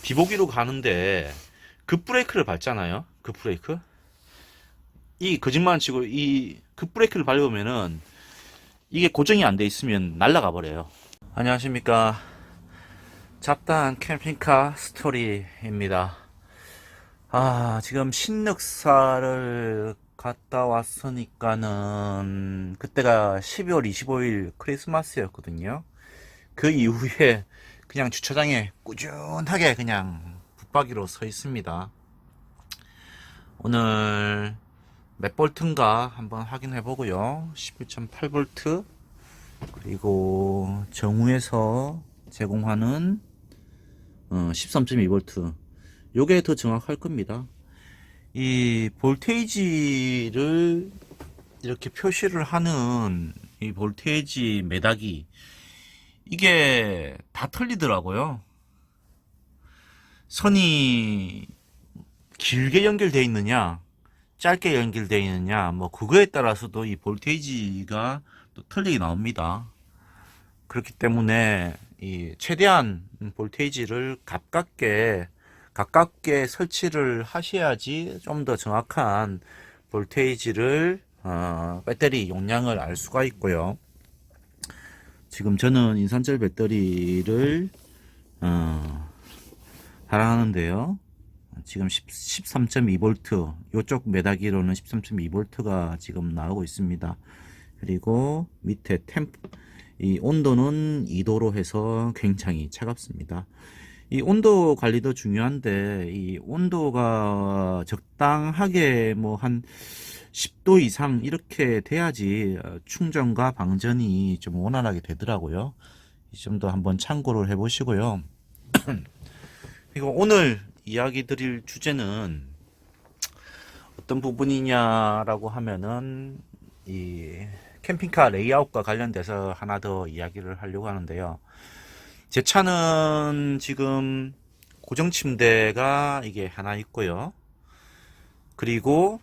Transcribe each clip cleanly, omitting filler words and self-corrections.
비보기로 가는데 급브레이크를 밟잖아요. 급브레이크. 이 거짓말 치고 이 급브레이크를 밟으면은 이게 고정이 안 돼 있으면 날아가 버려요. 안녕하십니까. 잡다한 캠핑카 스토리입니다. 지금 신늑사를 갔다 왔으니까는 그때가 12월 25일 크리스마스였거든요. 그 이후에 그냥 주차장에 꾸준하게 그냥 붙박이로 서 있습니다. 오늘 몇 볼트인가 한번 확인해 보고요. 11.8V 그리고 정우에서 제공하는 13.2V 요게 더 정확할 겁니다. 이 볼테이지를 이렇게 표시를 하는 이 볼테이지 매다기 이게 다 틀리더라고요. 선이 길게 연결되어 있느냐 짧게 연결되어 있느냐 뭐 그거에 따라서도 이 볼테이지가 또 틀리게 나옵니다. 그렇기 때문에 이 최대한 볼테이지를 가깝게 설치를 하셔야지 좀 더 정확한 볼테이지를 배터리 용량을 알 수가 있고요. 지금 저는 인산철 배터리를 사랑하는데요. 지금 13.2V 요쪽 매다기로는 13.2V가 지금 나오고 있습니다. 그리고 밑에 이 온도는 2도로 해서 굉장히 차갑습니다. 이 온도 관리도 중요한데 이 온도가 적당하게 뭐 한 10도 이상 이렇게 돼야지 충전과 방전이 좀 원활하게 되더라고요. 이 점도 한번 참고를 해 보시고요. 그리고 오늘 이야기 드릴 주제는 어떤 부분이냐라고 하면은 이 캠핑카 레이아웃과 관련돼서 하나 더 이야기를 하려고 하는데요. 제 차는 지금 고정 침대가 이게 하나 있고요. 그리고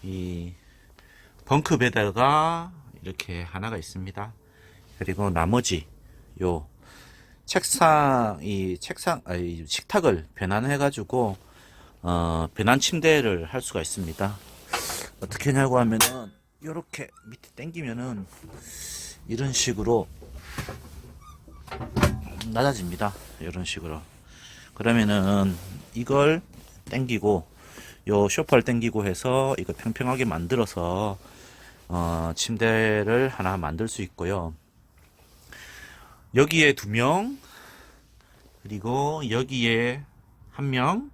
이 벙크 베드가 이렇게 하나가 있습니다. 그리고 나머지 요 이 식탁을 변환해 가지고 변환 침대를 할 수가 있습니다. 어떻게 하냐고 하면은 요렇게 밑에 당기면은 이런 식으로 낮아집니다. 이런 식으로. 그러면은 이걸 당기고 요 쇼파를 당기고 해서 이거 평평하게 만들어서 침대를 하나 만들 수 있고요. 여기에 2명 그리고 여기에 1명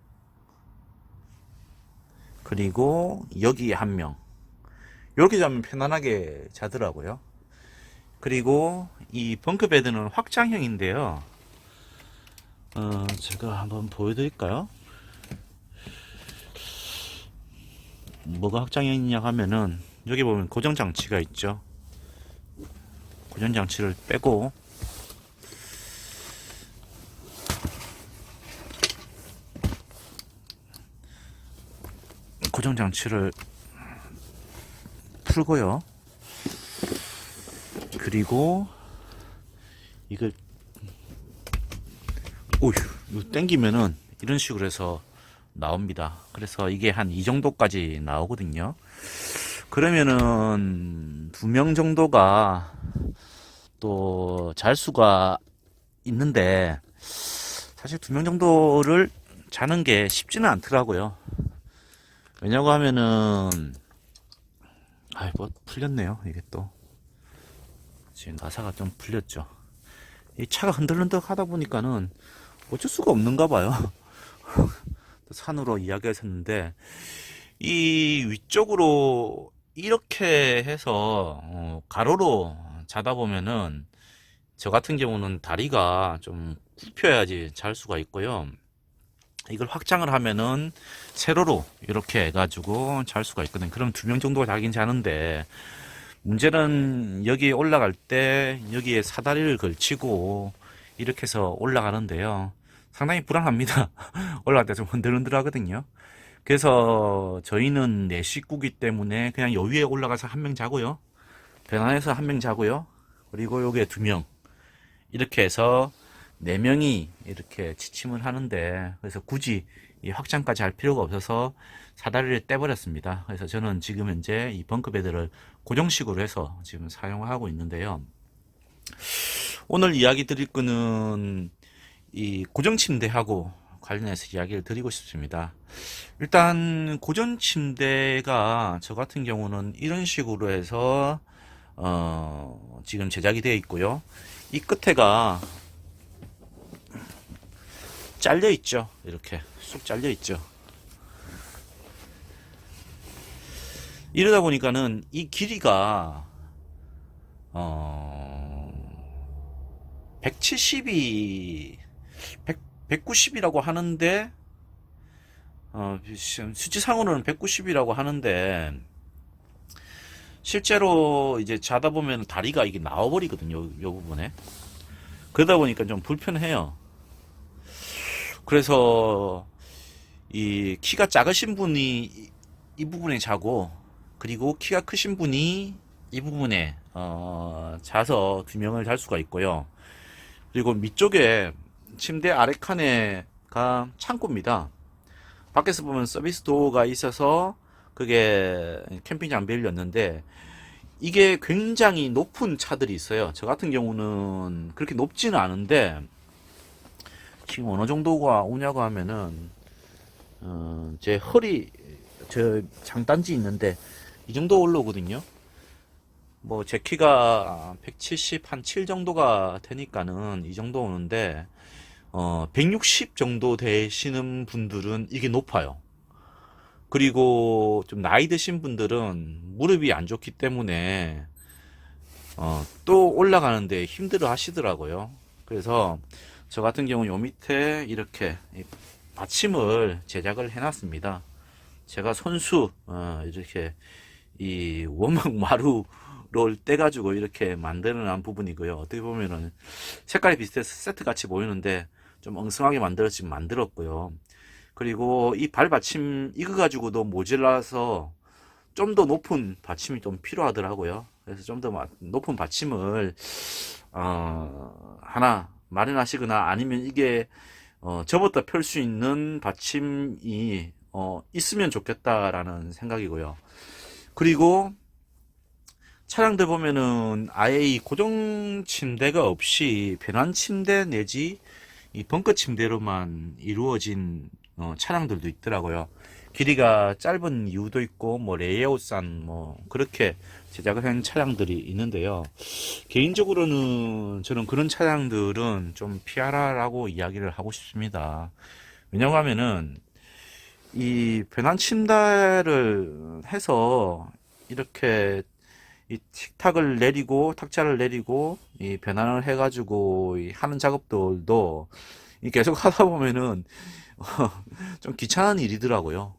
그리고 여기에 1명 이렇게 자면 편안하게 자더라고요. 그리고 이 벙크 베드는 확장형인데요. 제가 한번 보여드릴까요? 뭐가 확장형이냐 하면은 여기 보면 고정장치가 있죠. 고정장치를 빼고 고정장치를 풀고요. 그리고 이걸 이거 당기면은 이런 식으로 해서 나옵니다. 그래서 이게 한 이 정도까지 나오거든요. 그러면은 2명 정도가 또 잘 수가 있는데 사실 2명 정도를 자는 게 쉽지는 않더라고요. 왜냐고 하면은 뭐 풀렸네요. 이게 또 지금 나사가 좀 풀렸죠. 이 차가 흔들흔들 하다 보니까는 어쩔 수가 없는가 봐요. 산으로 이야기했었는데 이 위쪽으로 이렇게 해서 가로로 자다 보면은 저 같은 경우는 다리가 좀 굽혀야지 잘 수가 있고요. 이걸 확장을 하면은 세로로 이렇게 해가지고 잘 수가 있거든요. 그럼 2명 정도가 자긴 자는데 문제는 여기 올라갈 때 여기에 사다리를 걸치고 이렇게 해서 올라가는데요. 상당히 불안합니다. 올라갈 때 좀 흔들흔들 하거든요. 그래서 저희는 4식구기 때문에 그냥 요 위에 올라가서 1명 자고요. 변환해서 1명 자고요. 그리고 여기에 2명. 이렇게 해서 4명이 이렇게 취침을 하는데, 그래서 굳이 이 확장까지 할 필요가 없어서 사다리를 떼버렸습니다. 그래서 저는 지금 현재 이 벙커베드를 고정식으로 해서 지금 사용하고 있는데요. 오늘 이야기 드릴 거는 이 고정 침대하고 관련해서 이야기를 드리고 싶습니다. 일단 고정 침대가 저 같은 경우는 이런 식으로 해서 지금 제작이 되어 있고요. 이 끝에가 잘려 있죠. 이렇게 쑥 잘려 있죠. 이러다 보니까는 이 길이가 170이 190이라고 하는데 수치상으로는 190이라고 하는데 실제로 이제 자다 보면 다리가 이게 나와버리거든요. 요 부분에. 그러다 보니까 좀 불편해요. 그래서 이 키가 작으신 분이 이 부분에 자고, 그리고 키가 크신 분이 이 부분에 자서 2명을 잘 수가 있고요. 그리고 밑쪽에 침대 아래 칸에가 창고입니다. 밖에서 보면 서비스 도어가 있어서 그게 캠핑장 벨이었는데, 이게 굉장히 높은 차들이 있어요. 저 같은 경우는 그렇게 높지는 않은데 지금 어느 정도가 오냐고 하면은 제 허리, 저 장단지 있는데 이 정도 올라오거든요. 뭐 제 키가 170 한 7 정도가 되니까는 이 정도 오는데 160 정도 되시는 분들은 이게 높아요. 그리고 좀 나이 드신 분들은 무릎이 안 좋기 때문에 또 올라가는데 힘들어 하시더라고요. 그래서 저 같은 경우 요 밑에 이렇게 받침을 제작을 해 놨습니다. 제가 손수 이렇게 이 원목 마루를 떼가지고 이렇게 만들어 놓은 부분이고요. 어떻게 보면은 색깔이 비슷해서 세트 같이 보이는데 좀 엉성하게 만들었고요. 그리고 이 발 받침 이거 가지고도 모자라서 좀 더 높은 받침이 좀 필요하더라고요. 그래서 좀 더 높은 받침을 하나 마련하시거나, 아니면 이게 접었다 펼 수 있는 받침이 있으면 좋겠다라는 생각이고요. 그리고 차량들 보면은 아예 이 고정 침대가 없이 변환 침대 내지 이 벙커 침대로만 이루어진 차량들도 있더라고요. 길이가 짧은 이유도 있고 뭐 레이아웃상 뭐 그렇게 제작을 한 차량들이 있는데요. 개인적으로는 저는 그런 차량들은 좀 피하라라고 이야기를 하고 싶습니다. 왜냐고 하면은 이 변환 침대를 해서 이렇게 이 탁을 내리고 탁자를 내리고 이 변환을 해가지고 하는 작업들도 계속 하다 보면은 좀 귀찮은 일이더라고요.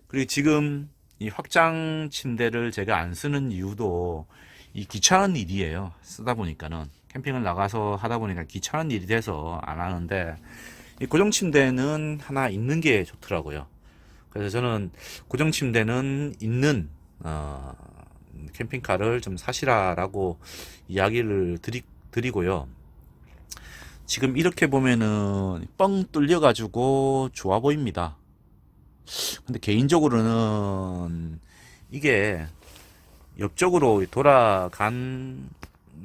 그리고 지금 이 확장 침대를 제가 안 쓰는 이유도 이 귀찮은 일이에요. 쓰다 보니까는 캠핑을 나가서 하다 보니까 귀찮은 일이 돼서 안 하는데, 이 고정 침대는 하나 있는 게 좋더라고요. 그래서 저는 고정 침대는 있는 캠핑카를 좀 사시라라고 이야기를 드리고요. 지금 이렇게 보면은 뻥 뚫려 가지고 좋아 보입니다. 근데 개인적으로는 이게 옆쪽으로 돌아간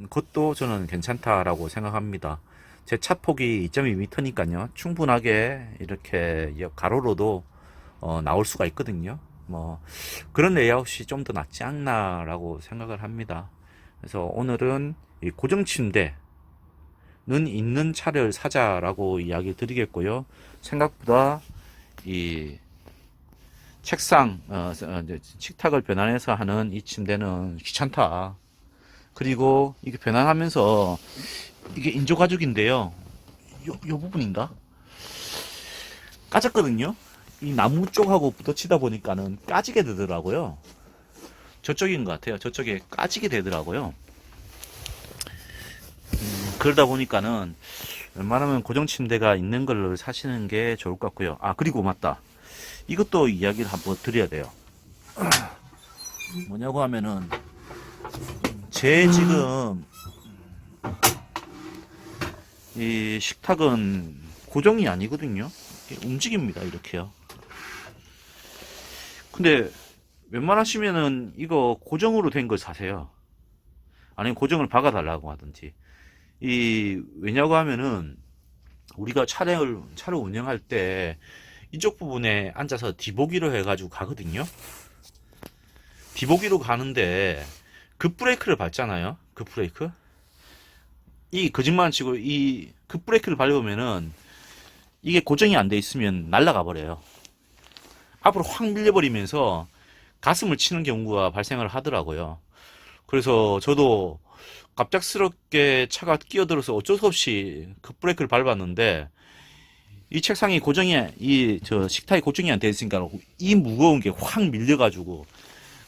것도 저는 괜찮다라고 생각합니다. 제 차 폭이 2.2m니까요. 충분하게 이렇게 가로로도 나올 수가 있거든요. 뭐 그런 레이아웃이 좀 더 낫지 않나라고 생각을 합니다. 그래서 오늘은 이 고정 침대는 있는 차를 사자라고 이야기 드리겠고요. 생각보다 이 책상, 식탁을 변환해서 하는 이 침대는 귀찮다. 그리고 이게 변환하면서 이게 인조가죽인데요. 요 부분인가? 까졌거든요. 이 나무 쪽하고 부딪히다 보니까는 까지게 되더라고요. 저쪽인 것 같아요. 저쪽에 까지게 되더라고요. 그러다 보니까는 웬만하면 고정 침대가 있는 걸로 사시는 게 좋을 것 같고요. 아, 그리고 맞다. 이것도 이야기를 한번 드려야 돼요. 뭐냐고 하면은 제 지금 이 식탁은 고정이 아니거든요. 이게 움직입니다. 이렇게요. 근데 웬만하시면은 이거 고정으로 된 걸 사세요. 아니면 고정을 박아달라고 하든지. 왜냐고 하면은 우리가 차를 운영할 때 이쪽 부분에 앉아서 뒤보기로 해가지고 가거든요. 뒤보기로 가는데 급브레이크를 밟잖아요. 급브레이크. 이 거짓말 치고 이 급브레이크를 밟으면은 이게 고정이 안 돼 있으면 날아가 버려요. 앞으로 확 밀려버리면서 가슴을 치는 경우가 발생을 하더라고요. 그래서 저도 갑작스럽게 차가 끼어들어서 어쩔 수 없이 급브레이크를 밟았는데 이 책상이 고정이 저 식탁이 고정이 안 돼 있으니까 이 무거운 게 확 밀려가지고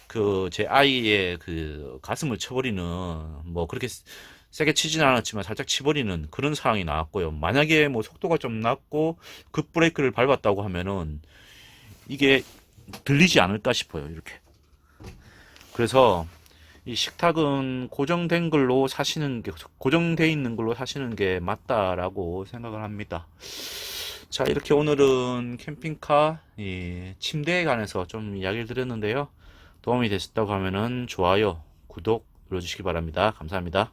그 제 아이의 그 가슴을 쳐버리는 뭐 그렇게 세게 치진 않았지만 살짝 치버리는 그런 상황이 나왔고요. 만약에 뭐 속도가 좀 낮고 급브레이크를 밟았다고 하면은 이게 들리지 않을까 싶어요. 이렇게. 그래서 이 식탁은 고정된 걸로 사시는 게 고정돼 있는 걸로 사시는 게 맞다라고 생각을 합니다. 자, 이렇게 오늘은 캠핑카 침대에 관해서 좀 이야기를 드렸는데요. 도움이 되셨다고 하면은 좋아요, 구독 눌러주시기 바랍니다. 감사합니다.